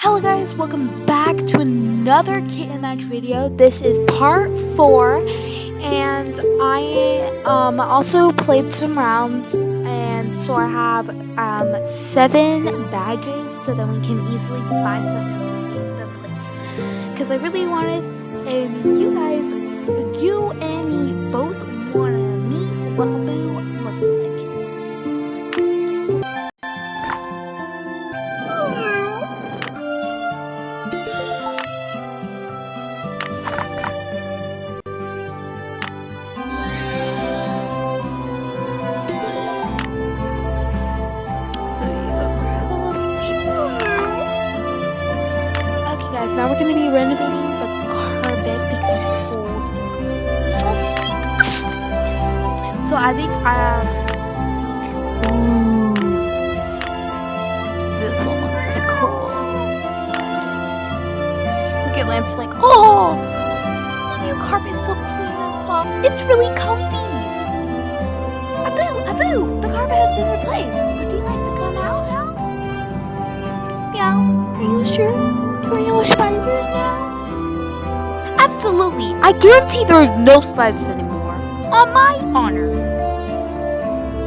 Hello guys, welcome back to another Kitten Match video. This is part 4 and I also played some rounds, and so I have 7 badges so that we can easily buy stuff and leave the place. Because I really wanted, and you and me both want to meet what a boo looks like. Okay guys, now we're going to be renovating the carpet because it's old and gross. So I think ooh, this one looks cool. Look at Lance like, oh, the new carpet's so clean and soft. It's really comfy. Aboo, the carpet has been replaced. Would you like to come out now? Yeah, are you sure? There are no spiders now? Absolutely. I guarantee there are no spiders anymore. On my honor.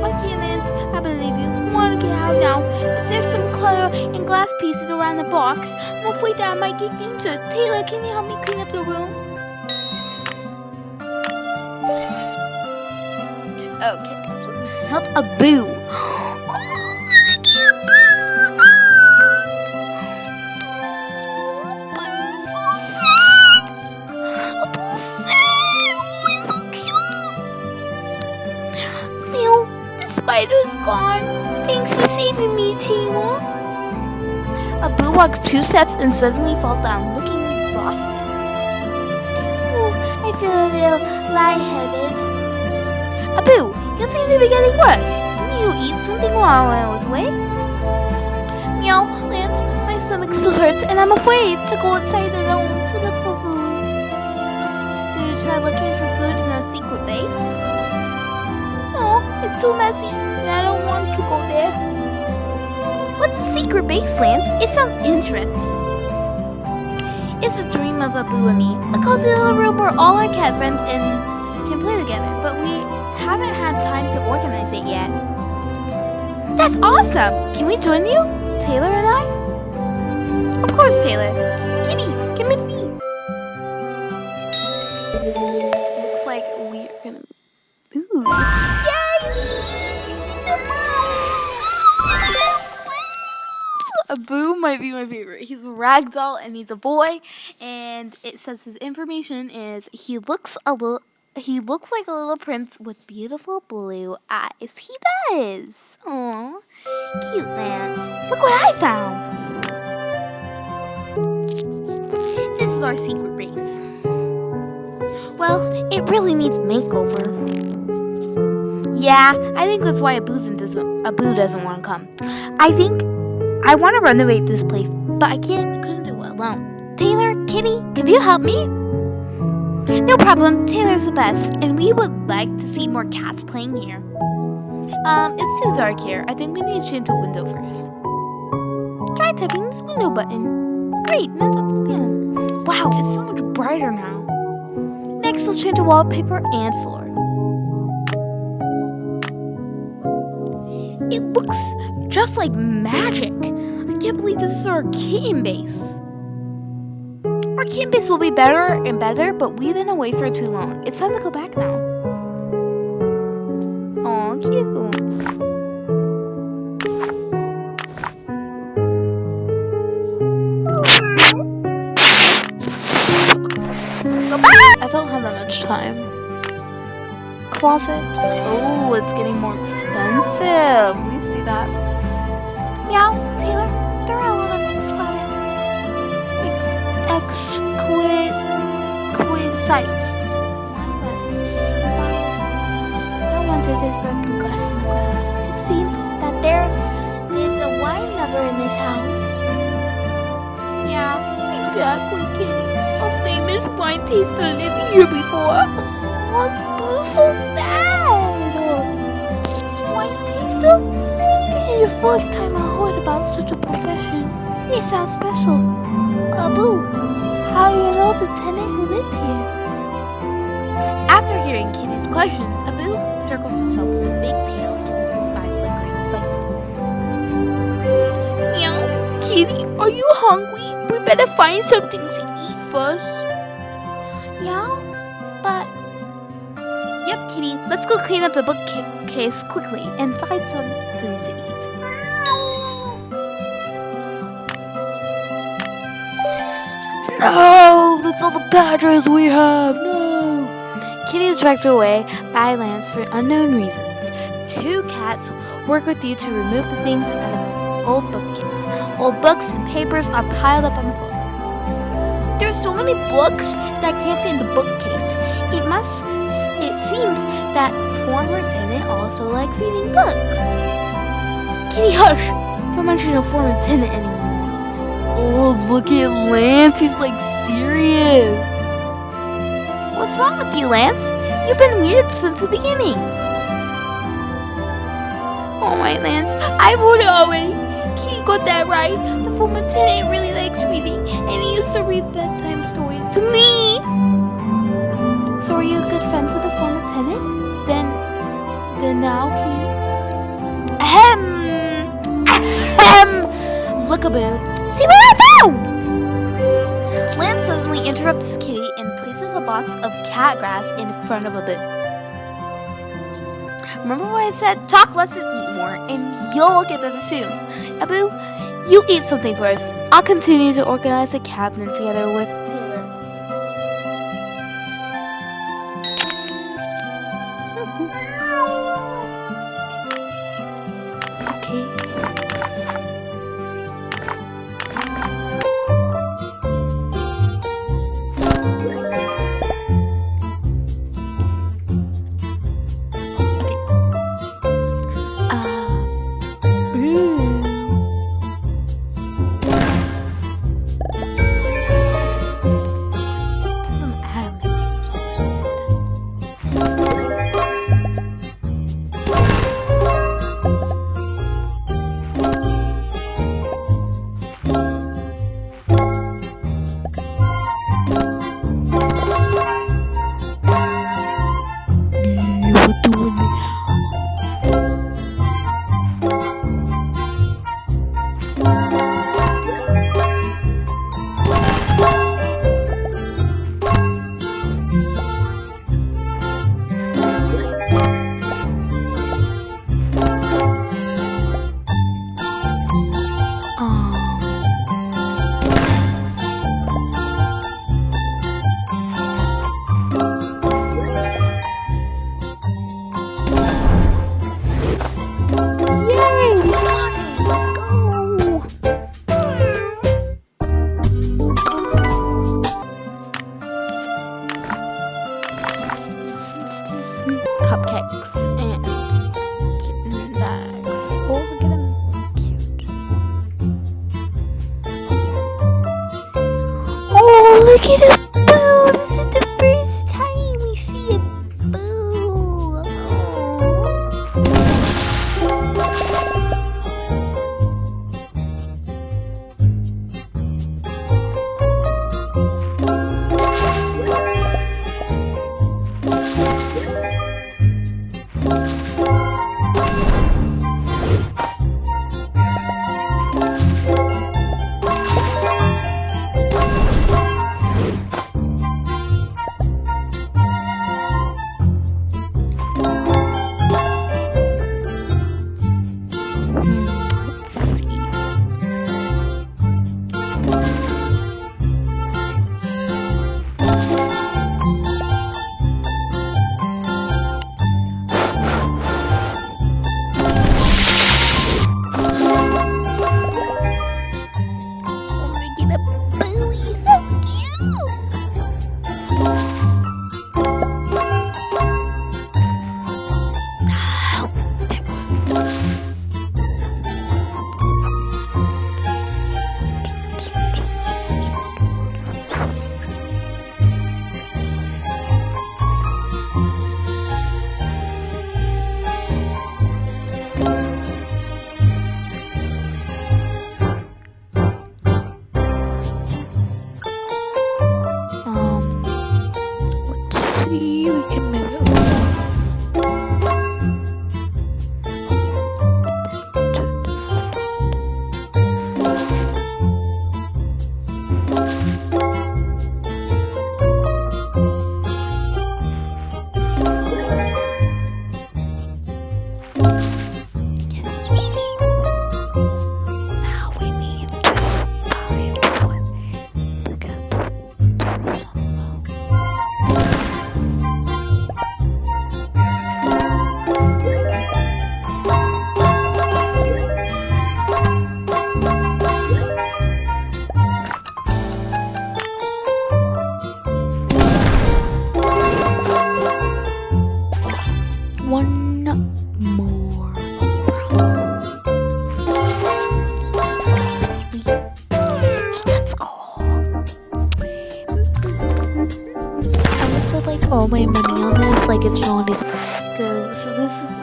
Okay, Lance, I believe you. I want to get out now, but there's some clutter and glass pieces around the box. I'm afraid that I might get injured. Taylor, can you help me clean up the room? Okay, guys, we're gonna help Aboo. Spider's gone. Thanks for saving me, Tina. Aboo walks 2 steps and suddenly falls down, looking exhausted. Oh, I feel a little lightheaded. Aboo, you seem to be getting worse. Didn't you eat something while I was away? Meow, Lance, my stomach still hurts and I'm afraid to go outside alone to look for food. Did you try looking for food in a secret base? It's too messy, and I don't want to go there. What's the secret base, Lance? It sounds interesting. It's a dream of Aboo and me. A cozy little room where all our cat friends can play together, but we haven't had time to organize it yet. That's awesome! Can we join you, Taylor and I? Of course, Taylor. Kitty, come with me. Looks like we are gonna... Ooh. Yay! Aboo might be my favorite. He's a ragdoll and he's a boy, and it says his information is he looks like a little prince with beautiful blue eyes. He does. Aww. Cute, Lance. Look what I found. This is our secret base. Well, it really needs a makeover. Yeah, I think that's why Aboo doesn't want to come. I want to renovate this place, but I couldn't do it alone. Taylor, Kitty, could you help me? No problem, Taylor's the best, and we would like to see more cats playing here. It's too dark here. I think we need to change the window first. Try tapping this window button. Great, now tap this again. Wow, it's so much brighter now. Next, let's change the wallpaper and floor. It looks just like magic. I can't believe this is our kitten base. Our kitten base will be better and better, but we've been away for too long. It's time to go back now. Aw, cute. Let's go back. I don't have that much time. Closet. Oh, it's getting more expensive. We see that. Meow, Taylor, there are a lot of exquisite wine glasses and bottles in the closet. No wonder there's broken glass in the ground. It seems that there lives a wine lover in this house. Yeah, exactly, Kitty. A famous wine taster lived here before. Oh, so sad. Wine taster? This is the first time I heard about such a profession. It sounds special. Boo, how do you know the tenant who lived here? After hearing Kitty's question, Abu circles himself with a big tail and his blue eyes flickering slightly. Meow, Kitty, are you hungry? We better find something to eat first. Meow, but... Yep, Kitty, let's go clean up the bookcase quickly and find some food to eat. No, that's all the badgers we have. No. Kitty is dragged away by Lance for unknown reasons. 2 cats work with you to remove the things out of the old bookcase. Old books and papers are piled up on the floor. There's so many books that can't fit in the bookcase. It seems that former tenant also likes reading books. Kitty, hush! Don't mention a former tenant anymore. Oh, look at Lance. He's like serious. What's wrong with you, Lance? You've been weird since the beginning. Oh my, Lance, I voted already. Kitty got that right. The former tenant really likes reading, and he used to read bedtime stories to me. So are you good friends with the former tenant? Then now he... Ahem! Look about. See what I found! Lance suddenly interrupts Kitty and places a box of cat grass in front of Abu. Remember what I said? Talk less and eat more, and you'll get better soon. Abu, you eat something first. I'll continue to organize the cabinet together with Taylor. Okay. Cupcakes and kitten bags. Oh, look at them. Cute. Oh, look at a boo. This is the first time we see a boo. all my money on this, like it's not even good. So this is Ooh,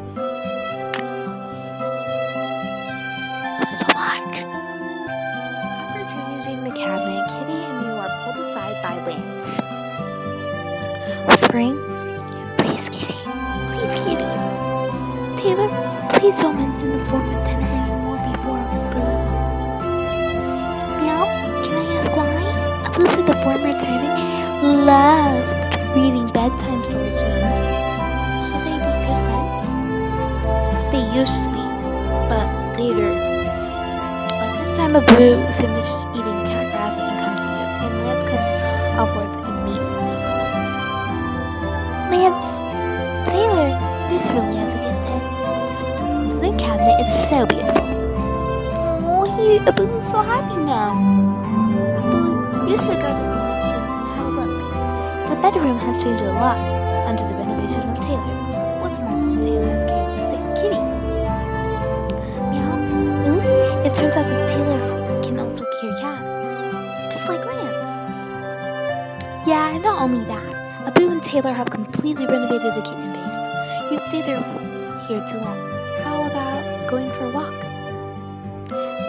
this one's so much. After changing the cabinet, Kitty and you are pulled aside by Lance. Whispering, please, Kitty. Please, Kitty. Taylor, please don't mention the former tenant anymore before Boo. Meow, can I ask why? Boo said the former tenant loved reading bedtime stories to him. Should they be good friends? They used to be, but later. But this time Boo finished eating cat grass and comes to you, and Lance cuts off words immediately. Lance, Taylor, this really has a good taste. The cabinet is so beautiful. Oh, Boo's so happy now. Boo, you should go to the next room and have a look. The bedroom has changed a lot under the renovation of Taylor. What's more, Taylor has carried the sick kitty. Meow, really? It turns out that Taylor can also cure cats, just like Lance. Yeah, not only that. Boo and Taylor have completely renovated the kitten base. You've stayed there here too long. How about going for a walk?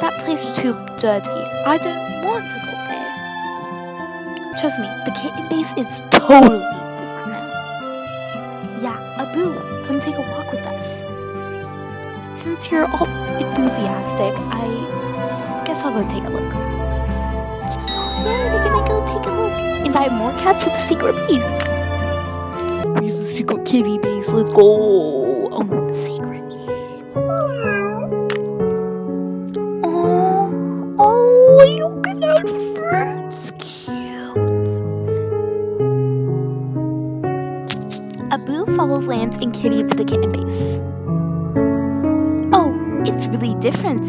That place is too dirty. I don't want to go there. Trust me, the kitten base is totally different now. Yeah, Boo, come take a walk with us. Since you're all enthusiastic, I guess I'll go take a look. Yeah, we're gonna go take a look. Invite more cats to the secret base. The secret kitty base, let's go. Oh, secret. Oh, you can have friends. Cute. Boo follows Lance and Kitty to the kitten base. Oh, it's really different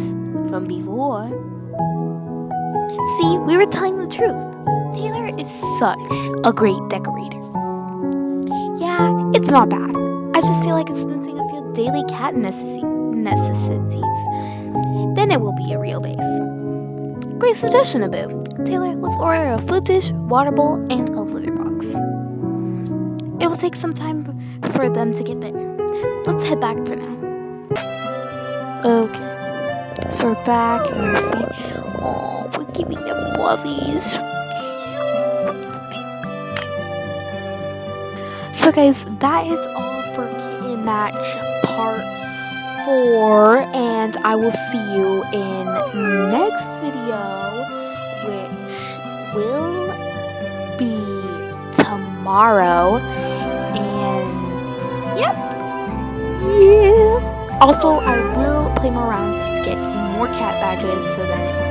from before. See, we were telling the truth. Taylor is such a great decorator. Yeah, it's not bad. I just feel like it's missing a few daily cat necessities. Then it will be a real base. Great suggestion, Boo. Taylor, let's order a food dish, water bowl, and a litter box. It will take some time for them to get there. Let's head back for now. Okay. So we're back and we're oh, we're giving them fluffies. So guys, that is all for Kitten Match Part 4, and I will see you in next video, which will be tomorrow. And yep, yeah. Also, I will play more rounds to get more cat badges, so then it will